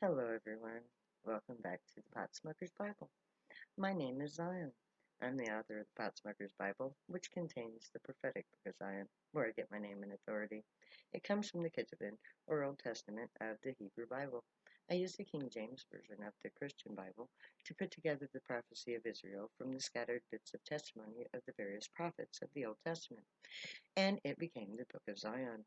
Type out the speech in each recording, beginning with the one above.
Hello, everyone. Welcome back to the Pot Smoker's Bible. My name is Zion. I'm the author of the Pot Smoker's Bible, which contains the prophetic book of Zion, where I get my name and authority. It comes from the Ketuvim, or Old Testament, of the Hebrew Bible. I use the King James Version of the Christian Bible to put together the prophecy of Israel from the scattered bits of testimony of the various prophets of the Old Testament, and it became the Book of Zion,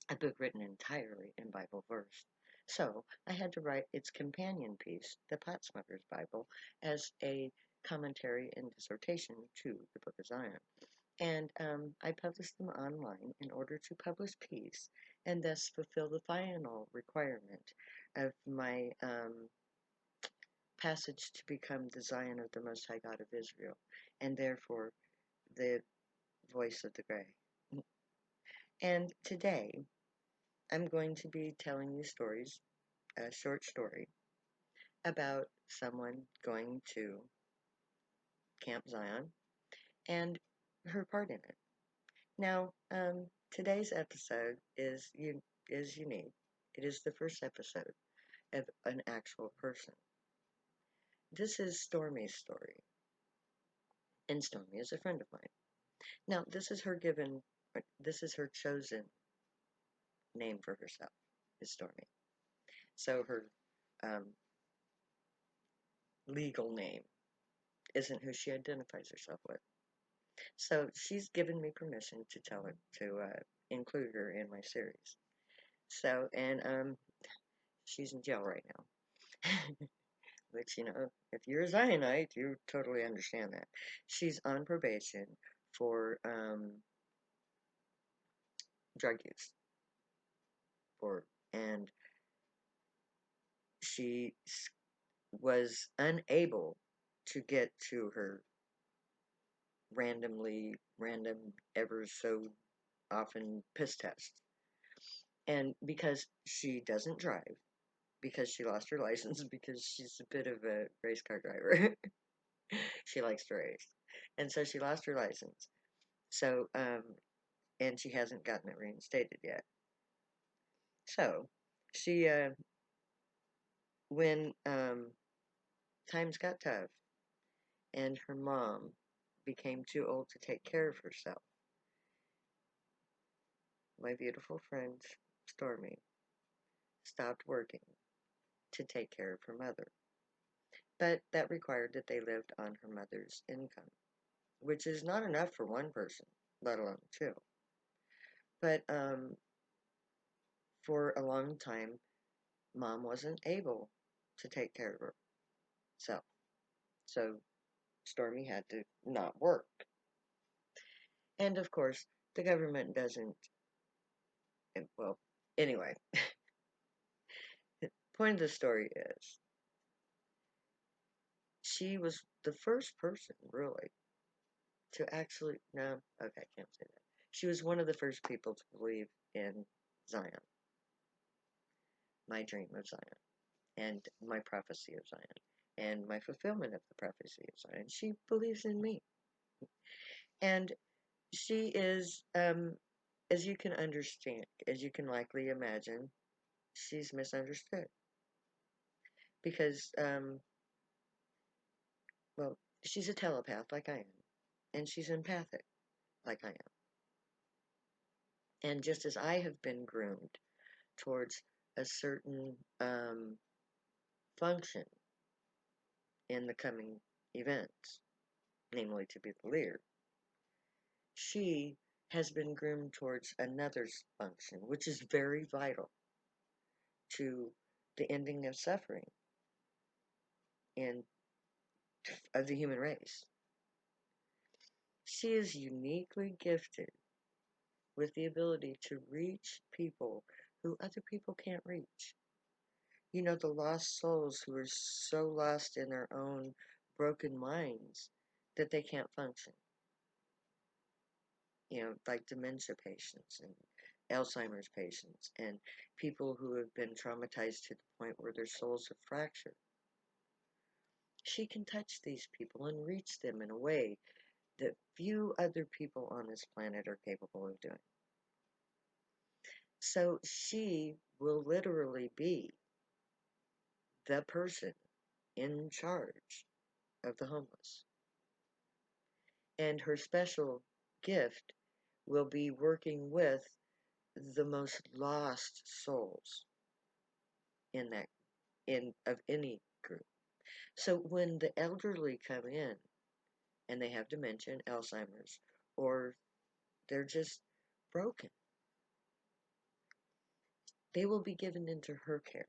a book written entirely in Bible verse. So I had to write its companion piece, the Pot Smoker's Bible, as a commentary and dissertation to the Book of Zion. And I published them online in order to publish peace and thus fulfill the final requirement of my passage to become the Zion of the Most High God of Israel, and therefore the voice of the gray. And today, I'm going to be telling you stories, a short story, about someone going to Camp Zion and her part in it. Now, today's episode is unique. It is the first episode of an actual person. This is Stormy's story, and Stormy is a friend of mine. Now, this is her chosen name for herself, is Stormy. So her um, legal name isn't who she identifies herself with. So she's given me permission to tell her to include her in my series. So and she's in jail right now, which if you're a Zionite, you totally understand that. She's on probation for drug use, for and she was unable to get to her random ever so often piss test, and because she doesn't drive, because she lost her license, because she's a bit of a race car driver. She likes to race. And so she lost her license. So, and she hasn't gotten it reinstated yet. So, she, when times got tough and her mom became too old to take care of herself, my beautiful friend Stormy stopped working to take care of her mother. But that required that they lived on her mother's income, which is not enough for one person, let alone two. But for a long time, mom wasn't able to take care of herself. So Stormy had to not work. And of course, the government doesn't, well, anyway, the point of the story is she was the first person, really, to actually, no, okay, I can't say that. She was one of the first people to believe in Zion, my dream of Zion, and my prophecy of Zion, and my fulfillment of the prophecy of Zion. She believes in me. And she is, as you can understand, as you can likely imagine, she's misunderstood. Because, well, she's a telepath like I am, and she's empathic like I am. And just as I have been groomed towards a certain function in the coming events, namely to be the leader, she has been groomed towards another function, which is very vital to the ending of suffering in of the human race. She is uniquely gifted with the ability to reach people who other people can't reach. The lost souls who are so lost in their own broken minds that they can't function. Like dementia patients and Alzheimer's patients and people who have been traumatized to the point where their souls have fractured. She can touch these people and reach them in a way that few other people on this planet are capable of doing. So she will literally be the person in charge of the homeless. And her special gift will be working with the most lost souls in that in of any group. So when the elderly come in and they have dementia, Alzheimer's, or they're just broken, they will be given into her care.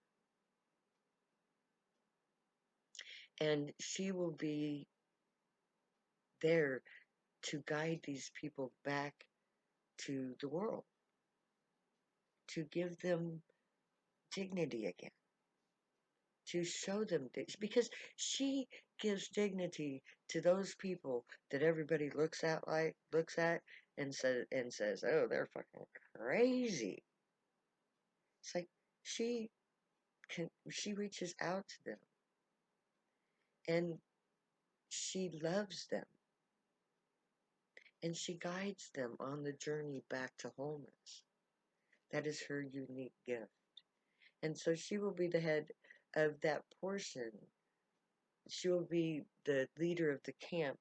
And she will be there to guide these people back to the world, to give them dignity again, to show them because she gives dignity to those people that everybody looks at and says, oh, they're fucking crazy. It's like she she reaches out to them and she loves them and she guides them on the journey back to wholeness. That is her unique gift. And so she will be the head of that portion. She will be the leader of the camp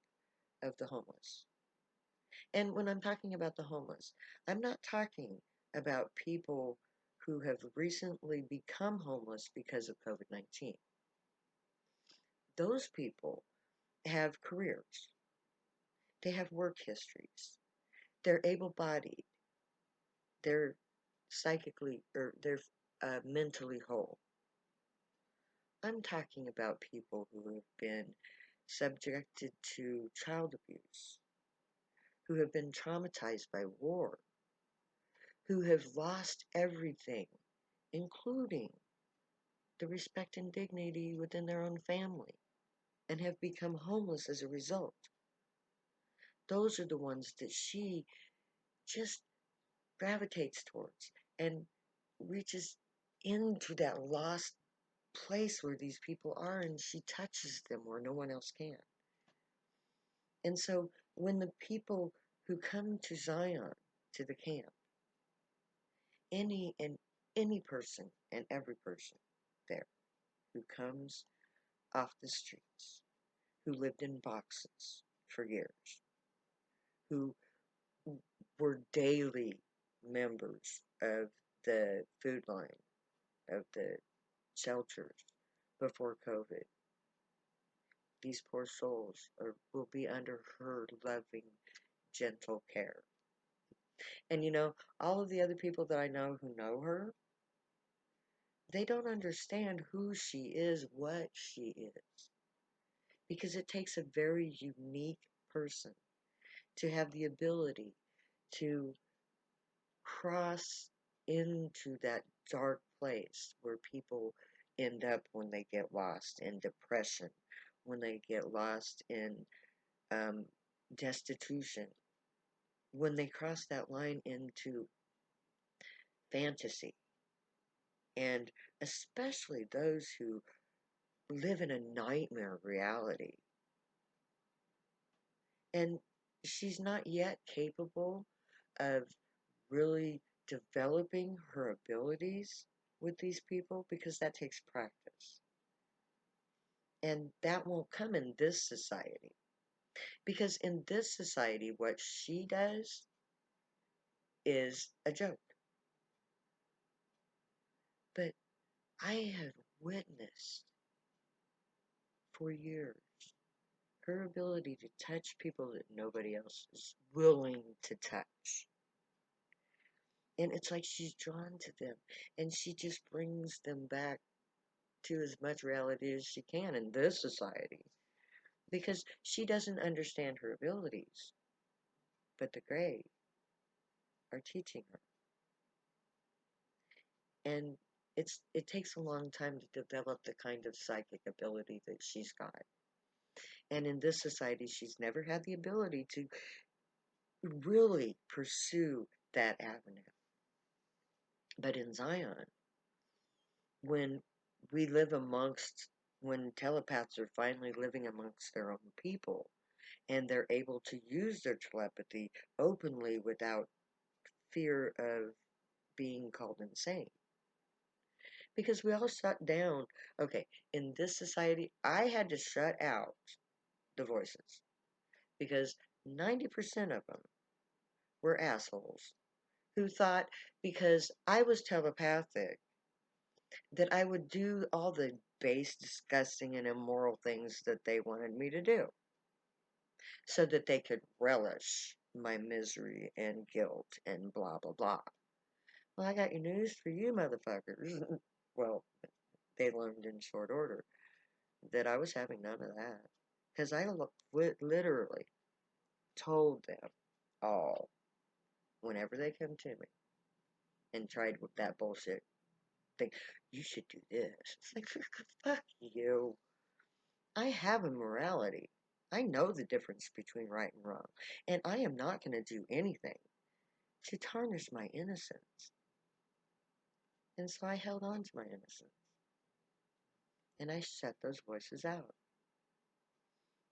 of the homeless. And when I'm talking about the homeless, I'm not talking about people who have recently become homeless because of COVID 19. Those people have careers, they have work histories, they're able bodied, they're psychically or they're mentally whole. I'm talking about people who have been subjected to child abuse, who have been traumatized by war, who have lost everything, including the respect and dignity within their own family, and have become homeless as a result. Those are the ones that she just gravitates towards and reaches into that lost place where these people are, and she touches them where no one else can. And so when the people who come to Zion, to the camp, any and any person and every person there who comes off the streets, who lived in boxes for years, who were daily members of the food line, of the shelters before COVID, these poor souls will be under her loving, gentle care. And all of the other people that I know who know her, they don't understand who she is, what she is. Because it takes a very unique person to have the ability to cross into that dark place where people end up when they get lost in depression, when they get lost in um, destitution, when they cross that line into fantasy, and especially those who live in a nightmare reality. And she's not yet capable of really developing her abilities with these people because that takes practice. And that won't come in this society. Because in this society, what she does is a joke. But I have witnessed for years her ability to touch people that nobody else is willing to touch. And it's like she's drawn to them, and she just brings them back to as much reality as she can in this society. Because she doesn't understand her abilities, but the Grey are teaching her. And it takes a long time to develop the kind of psychic ability that she's got. And in this society, she's never had the ability to really pursue that avenue. But in Zion, when we live amongst, when telepaths are finally living amongst their own people, and they're able to use their telepathy openly without fear of being called insane. Because we all shut down. Okay, in this society, I had to shut out the voices because 90% of them were assholes who thought because I was telepathic that I would do all the base, disgusting, and immoral things that they wanted me to do so that they could relish my misery and guilt and blah, blah, blah. Well, I got your news for you, motherfuckers. Well, they learned in short order that I was having none of that. Because I literally told them all, whenever they come to me and tried with that bullshit thing, you should do this. It's like, fuck you. I have a morality. I know the difference between right and wrong. And I am not going to do anything to tarnish my innocence. And so I held on to my innocence. And I shut those voices out.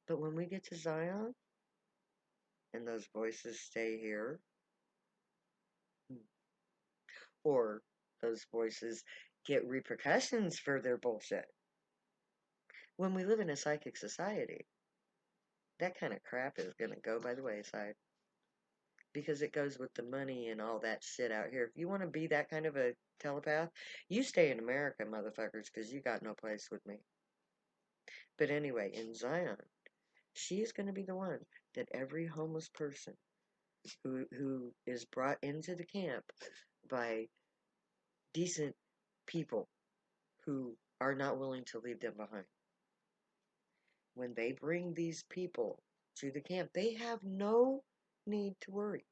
But when we get to Zion, and those voices stay here, or those voices get repercussions for their bullshit. When we live in a psychic society, that kind of crap is going to go by the wayside because it goes with the money and all that shit out here. If you want to be that kind of a telepath, you stay in America, motherfuckers, because you got no place with me. But anyway, in Zion, she is going to be the one that every homeless person who is brought into the camp by decent people who are not willing to leave them behind. When they bring these people to the camp, they have no need to worry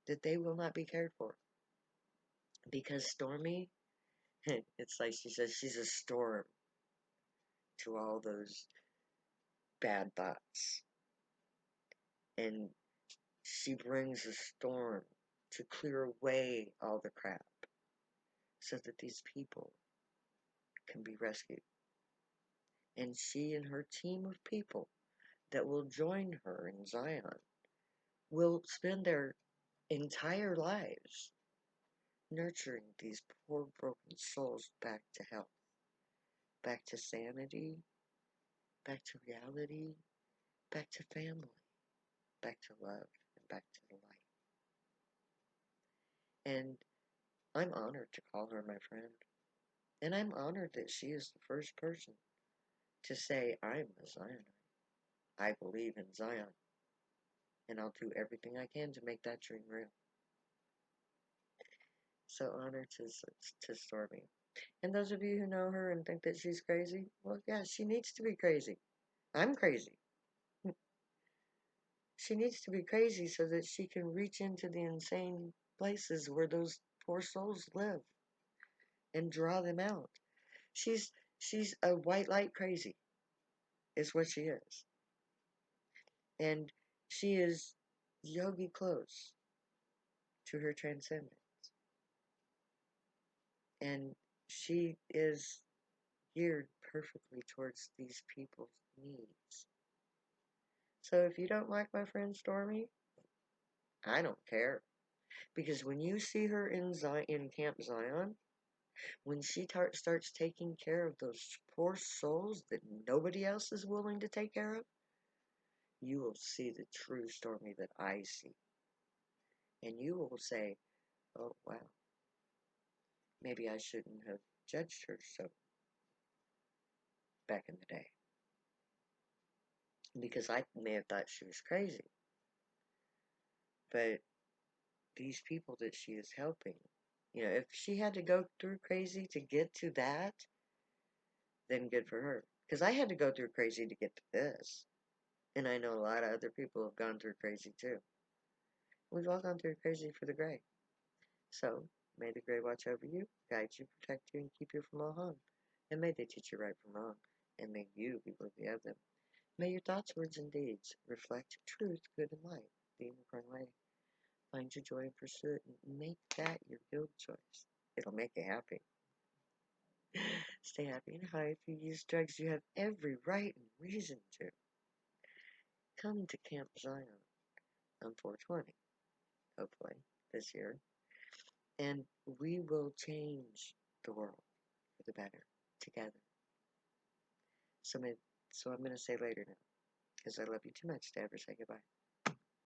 that they will not be cared for. Because Stormy, it's like she says, she's a storm to all those bad thoughts. And she brings a storm to clear away all the crap so that these people can be rescued. And she and her team of people that will join her in Zion will spend their entire lives nurturing these poor broken souls back to health, back to sanity, back to reality, back to family, back to love, and back to the light. And I'm honored to call her my friend. And I'm honored that she is the first person to say, I'm a Zionite. I believe in Zion. And I'll do everything I can to make that dream real. So honor to Stormy. And those of you who know her and think that she's crazy, well, yeah, she needs to be crazy. I'm crazy. She needs to be crazy so that she can reach into the insane places where those poor souls live and draw them out. She's she's a white light crazy, is what she is. And she is yogi close to her transcendence. And she is geared perfectly towards these people's needs. So if you don't like my friend Stormy, I don't care. Because when you see her in Camp Zion, when she starts taking care of those poor souls that nobody else is willing to take care of, you will see the true Stormy that I see. And you will say, oh, wow, maybe I shouldn't have judged her so back in the day. Because I may have thought she was crazy. But these people that she is helping, if she had to go through crazy to get to that, then good for her. Because I had to go through crazy to get to this. And I know a lot of other people have gone through crazy too. We've all gone through crazy for the gray. So, may the gray watch over you, guide you, protect you, and keep you from all harm. And may they teach you right from wrong. And may you be worthy of them. May your thoughts, words, and deeds reflect truth, good, and light. The unicorn way. Find your joy and pursue it, and make that your guild choice. It'll make you happy. Stay happy and high. If you use drugs, you have every right and reason to. Come to Camp Zion on 420, hopefully, this year. And we will change the world. for the better together. So, so I'm going to say later now because I love you too much to ever say goodbye.